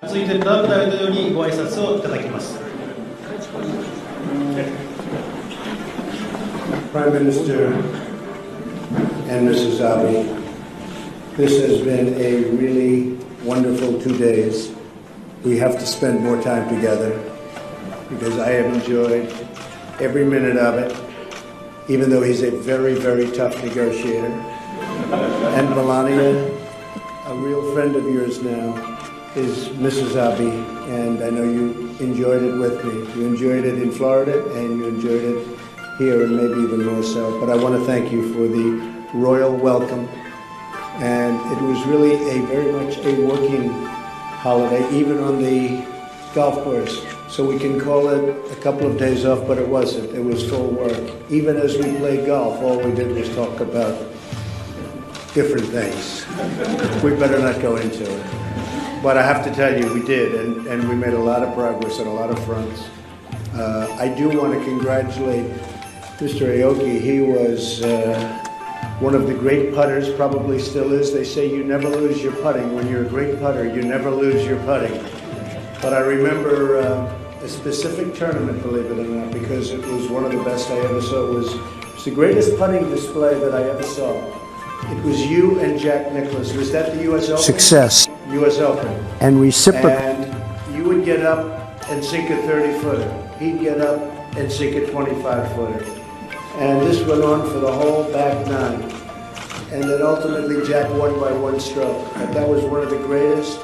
続いてトランプ大統領にご挨拶をいただきます。Prime Minister and Mrs. Abe, this has been a really wonderful 2 days. We have to spend more time together because I have enjoyed every minute of it, even though he's a very, very tough negotiator. And Melania, a real friend of yours now, is Mrs. Abe, and I know you enjoyed it with me. You enjoyed it in Florida, and you enjoyed it here, and maybe even more so. But I want to thank you for the royal welcome, and it was really very much a working holiday, even on the golf course. So we can call it a couple of days off, but it wasn't. It was full work. Even as we played golf, all we did was talk about different things. We better not go into it. But I have to tell you, we did, and we made a lot of progress on a lot of fronts. I do want to congratulate Mr. Aoki. He was one of the great putters, probably still is. They say you never lose your putting. When you're a great putter, you never lose your putting. But I remember a specific tournament, believe it or not, because it was one of the best I ever saw. It was the greatest putting display that I ever saw. It was you and Jack Nicklaus. Was that the U.S. Open? Success. U.S. Open. And reciprocal. And you would get up and sink a 30-footer. He'd get up and sink a 25-footer. And this went on for the whole back nine. And then ultimately Jack won by one stroke. But that was one of the greatest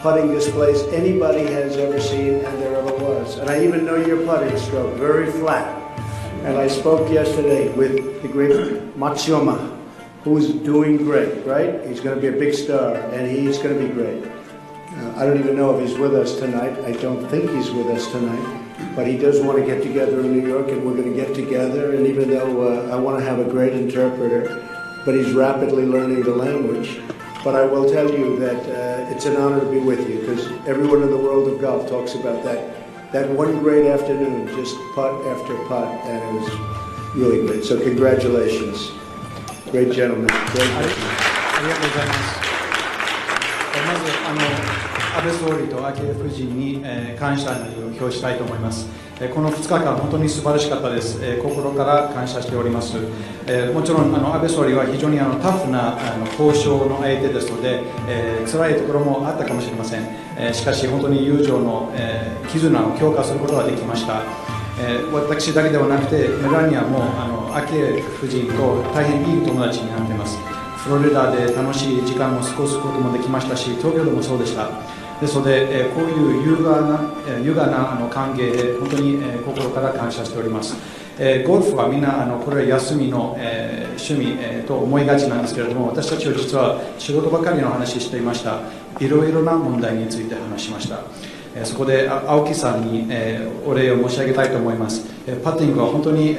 putting displays anybody has ever seen and there ever was. And I even know your putting stroke, very flat. And I spoke yesterday with the great Matsuyama, who's doing great, right? He's going to be a big star, and he's going to be great. I don't even know if he's with us tonight. I don't think he's with us tonight. But he does want to get together in New York, and we're going to get together. And even though I want to have a great interpreter, but he's rapidly learning the language. But I will tell you that it's an honor to be with you, because everyone in the world of golf talks about that one great afternoon, just putt after putt, and it was really great. So congratulations. Great gentleman. Great ありがとうございます。まず安倍総理と昭恵夫人に感謝を表したいと思います。この2日間本当に素晴らしかったです。心から感謝しております。もちろん安倍総理は非常にタフな交渉の相手ですので、辛いところもあったかもしれません。しかし本当に友情の絆を強化することができました。私だけではなくてメラニアも昭恵夫人と大変いい友達になっています。フロリダで楽しい時間を過ごすこともできましたし、東京でもそうでした。ですのでこういう優雅な関係で本当に心から感謝しております。ゴルフはみんなこれは休みの趣味と思いがちなんですけれども、私たちは実は仕事ばかりの話をしていました。いろいろな問題について話しました。そこで青木さんにお礼を申し上げたいと思います。パッティングは本当に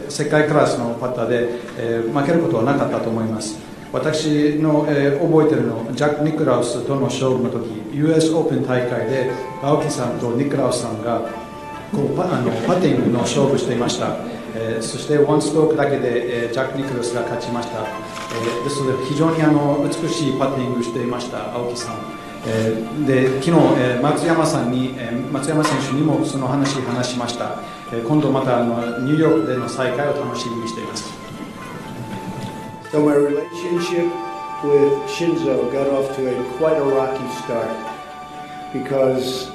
世界クラスのパッターで負けることはなかったと思います。私の覚えているのジャック・ニクラウスとの勝負の時 US オープン大会で青木さんとニクラウスさんがパッティングの勝負していました。そしてワンストロークだけでジャック・ニクラウスが勝ちました。ですので非常に美しいパッティングしていました青木さん。で昨日松山選手にもその話しました。今度またニューヨークでの再会を楽しみにしています。So my relationship with Shinzo got off to quite a rocky start because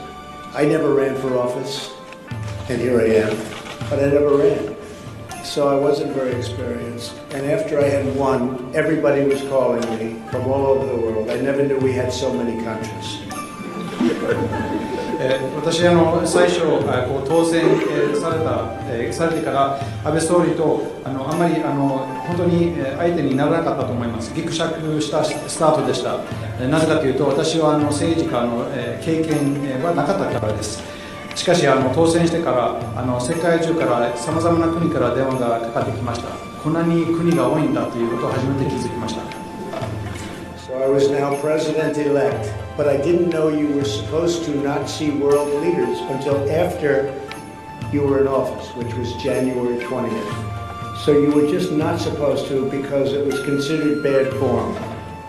I never ran for office, and here I am, but I never ran. So I wasn't very experienced. And after I had won, everybody was calling me from all over the world. I never knew we had so many countries. 私最初当選されてから安倍総理とあまり本当に相手にならなかったと思います。ぎくしゃくしたスタートでした。なぜかというと私は政治家の経験はなかったからです。しかし当選してから世界中からさまざまな国から電話がかかってきました。こんなに国が多いんだということを初めて気づきました。So I was now president-elect, but I didn't know you were supposed to not see world leaders until after you were in office, which was January 20th. So you were just not supposed to because it was considered bad form.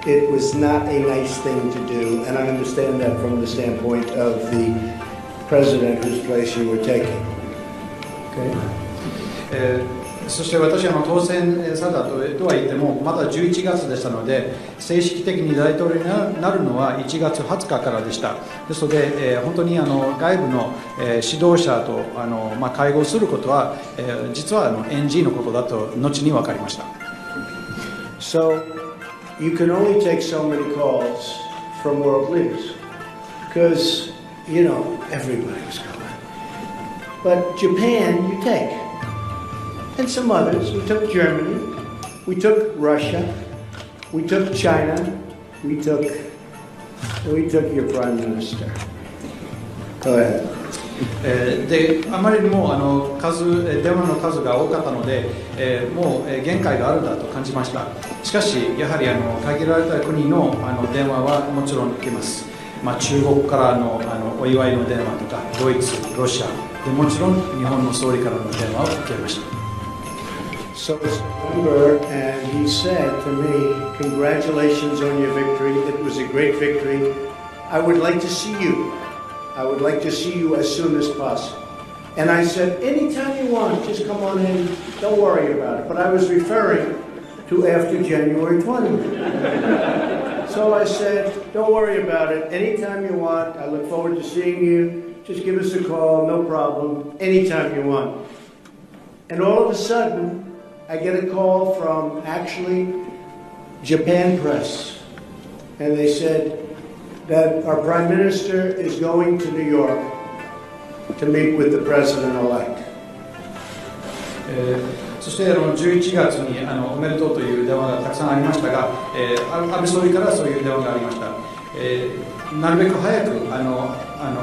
it was not a nice thing to do, and I understand that from the standpoint of the president whose place you were taking. Okay? そして私は当選されたとは言ってもまだ11月でしたので正式的に大統領になるのは1月20日からでした。ですので、本当に外部の指導者と会合することは実はNG のことだと後に分かりました。So you can only take so many calls from world leaders because everybody was going. But Japan you take. And some others. We took Germany, we took Russia, we took China, we took your prime minister. Go ahead. であまりにも電話の数が多かったので、もう限界があるんだと感じました。しかしやはり限られた国の電話はもちろん受けます。中国からのお祝いの電話とかドイツ、ロシアでもちろん日本の総理からの電話を受けました。So it's November, and he said to me, "Congratulations on your victory. It was a great victory. I would like to see you. I would like to see you as soon as possible." And I said, "Anytime you want, just come on in. Don't worry about it." But I was referring to after January 20th. So I said, "Don't worry about it. Anytime you want. I look forward to seeing you. Just give us a call. No problem. Anytime you want." And all of a sudden, I get a call from actually Japan Press, and they said that our Prime Minister is going to New York to meet with the President-elect. そして11月におめでとうという電話がたくさんありましたが、安倍総理からそういう電話がありました。なるべく早く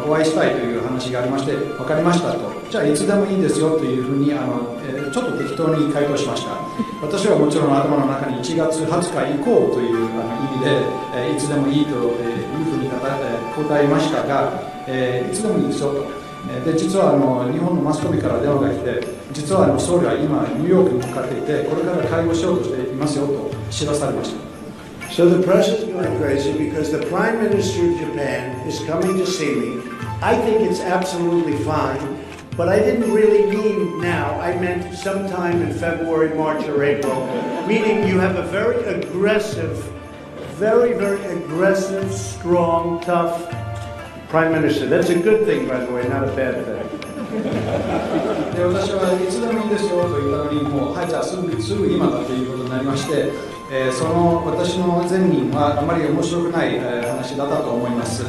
お会いしたいという話がありまして、分かりましたと、じゃあいつでもいいですよというふうにちょっと適当に回答しました。私はもちろん頭の中に1月20日以降という意味で、いつでもいいというふうに答えましたが、いつでもいいですよと。で実は日本のマスコミから電話が来て、実は総理は今ニューヨークに向かっていて、これから会合しようとしていますよと知らされました。So the press is going crazy because the Prime Minister of Japan is coming to see me. I think it's absolutely fine, but I didn't really mean now. I meant sometime in February, March, or April, meaning you have a very aggressive, very aggressive, strong, tough Prime Minister. That's a good thing, by the way, not a bad thing. で私はいつでもいいですよと言ったのに、もうはいじゃあすぐ今だということになりまして、その私の前任はあまり面白くない話だったと思います。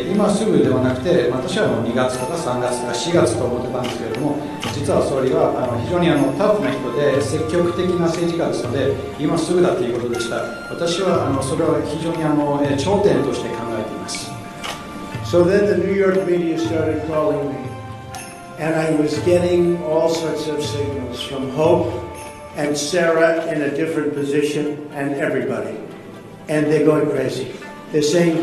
今すぐではなくて、私は2月とか3月とか4月と思ってたんですけれども、実は総理は非常にタフな人で積極的な政治家ですので、今すぐだということでした。私はそれは非常に頂点として考えています。So then the New York media started calling me, and I was getting all sorts of signals from Hope and Sarah in a different position, and everybody. And they're going crazy. They're saying,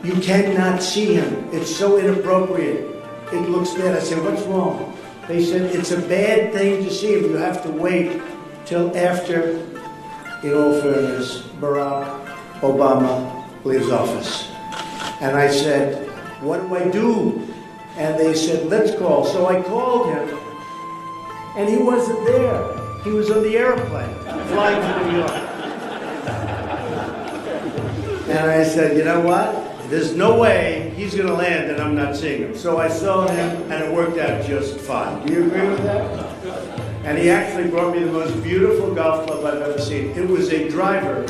"You cannot see him. It's so inappropriate. It looks bad." I said, "What's wrong?" They said, "It's a bad thing to see him. You have to wait till after," in all fairness, Barack Obama leaves office. And I said, "What do I do?" And they said, "Let's call." So I called him, and he wasn't there. He was on the airplane, flying to New York. And I said, "You know what? There's no way he's going to land and I'm not seeing him." So I saw him, and it worked out just fine. Do you agree with that? And he actually brought me the most beautiful golf club I've ever seen. It was a driver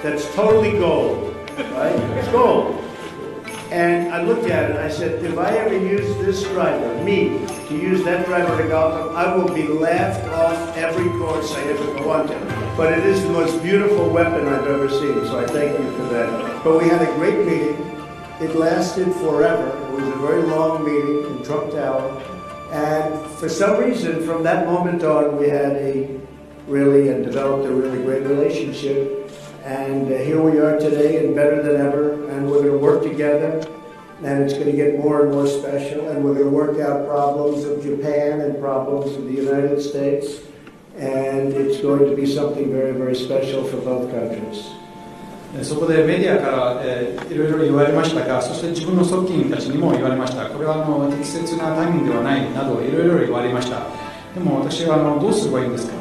that's totally gold, right? It's gold. And I looked at it and I said, if I ever use this driver, me, to use that driver at a golf club, I will be laughed off every course I ever go on to. But it is the most beautiful weapon I've ever seen, so I thank you for that. But we had a great meeting. It lasted forever. It was a very long meeting in Trump Tower. And for some reason, from that moment on, we had developed a really great relationship. And here we are today, and better than ever, and we're going to work together, and it's going to get more and more special, and we're going to work out problems of Japan and problems of the United States, and it's going to be something very, very special for both countries. そこでメディアから、いろいろ言われましたが、そして自分の側近たちにも言われました。これは適切なタイミングではないなどいろいろ言われました。でも私はどうすればいいんですか。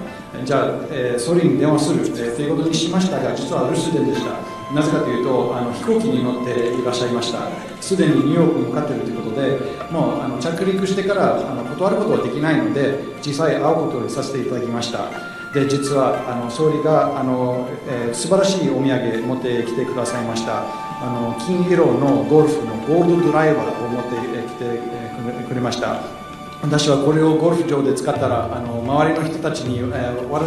じゃあ、総理に電話する、ということにしましたが、実は留守電でした。なぜかというと飛行機に乗っていらっしゃいました。すでにニューヨークに向かっているということで、もう着陸してから断ることはできないので、実際会うことにさせていただきました。で実は総理が素晴らしいお土産持ってきてくださいました。金色のゴルフのゴールドドライバーを持ってきてくれました。私はこれをゴルフ場で使ったら周りの人たちに爆笑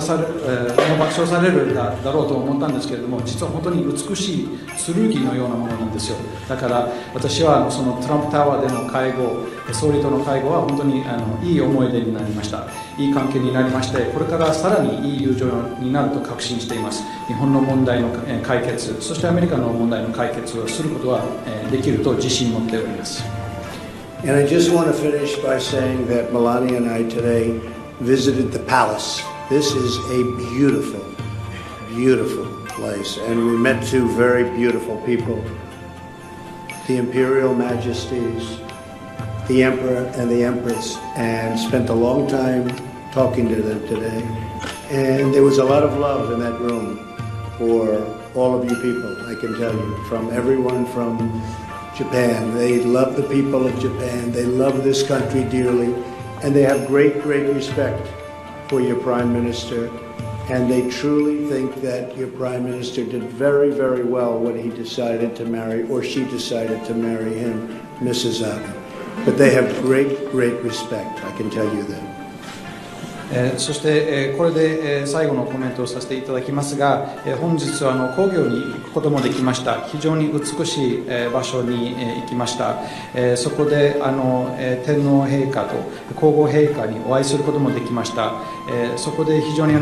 されるだろうと思ったんですけれども、実は本当に美しい剣のようなものなんですよ。だから私はそのトランプタワーでの会合、総理との会合は本当にいい思い出になりました。いい関係になりまして、これからさらにいい友情になると確信しています。日本の問題の解決、そしてアメリカの問題の解決をすることはできると自信を持っております。And I just want to finish by saying that Melania and I today visited the palace. This is a beautiful, beautiful place, and we met two very beautiful people, the Imperial Majesties, the Emperor and the Empress, and spent a long time talking to them today. And there was a lot of love in that room for all of you people, I can tell you, from everyone from Japan. They love the people of Japan. They love this country dearly, and they have great, great respect for your Prime Minister. And they truly think that your Prime Minister did very, very well when he decided to marry, or she decided to marry him, Mrs. Abe. But they have great, great respect, I can tell you that. そして、これで、最後のコメントをさせていただきますが、本日は皇居に行くこともできました。非常に美しい、場所に、行きました。そこで天皇陛下と皇后陛下にお会いすることもできました。そこで非常に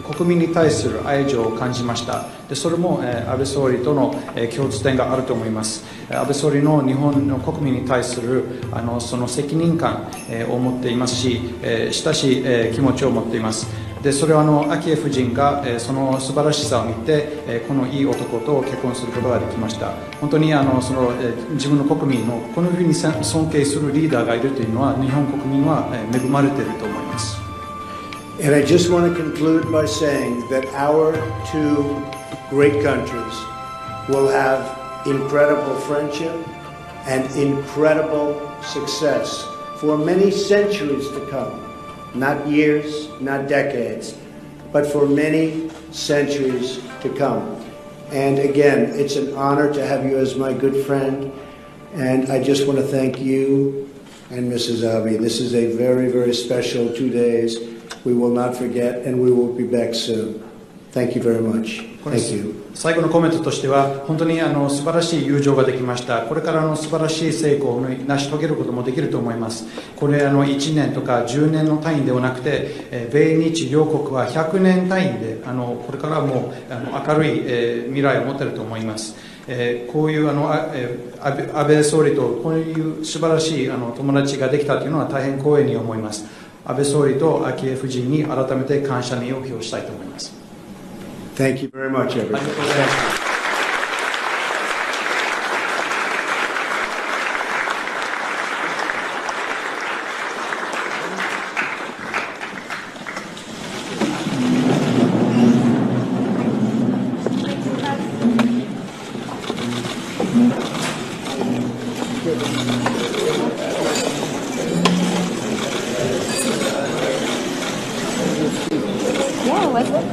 国民に対する愛情を感じました。でそれも、安倍総理との、共通点があると思います。安倍総理の日本の国民に対するその責任感、を持っていますし、親しい、気持ちを持っています。でそれは昭恵夫人がその素晴らしさを見てこのいい男と結婚することができました。本当にその自分の国民のこのふうに尊敬するリーダーがいるというのは日本国民は恵まれていると思います。And I just want to conclude by saying that our two great countries will have incredible friendship and incredible success for many centuries to come. Not years, not decades, but for many centuries to come. And again, it's an honor to have you as my good friend. And I just want to thank you and Mrs. Abe. This is a very, very special 2 days. We will not forget, and we will be back soon. Thank you very much. Thank you. 最後のコメントとしては、本当に素晴らしい友情ができました。これから素晴らしい成功を成し遂げることもできると思います。これ1年とか10年の単位ではなくて、米日両国は100年単位でこれからも明るい未来を持っていると思います。こういう安倍総理とこういう素晴らしい友達ができたというのは大変光栄に思います。安倍総理と昭恵夫人に改めて感謝の意を表したいと思います。Thank you very much, everybody. ありがとうございます。Yeah, was it?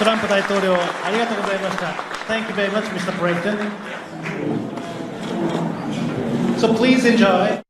Trump 大統領ありがとうございました。Thank you very much, Mr. Brenton. So please enjoy.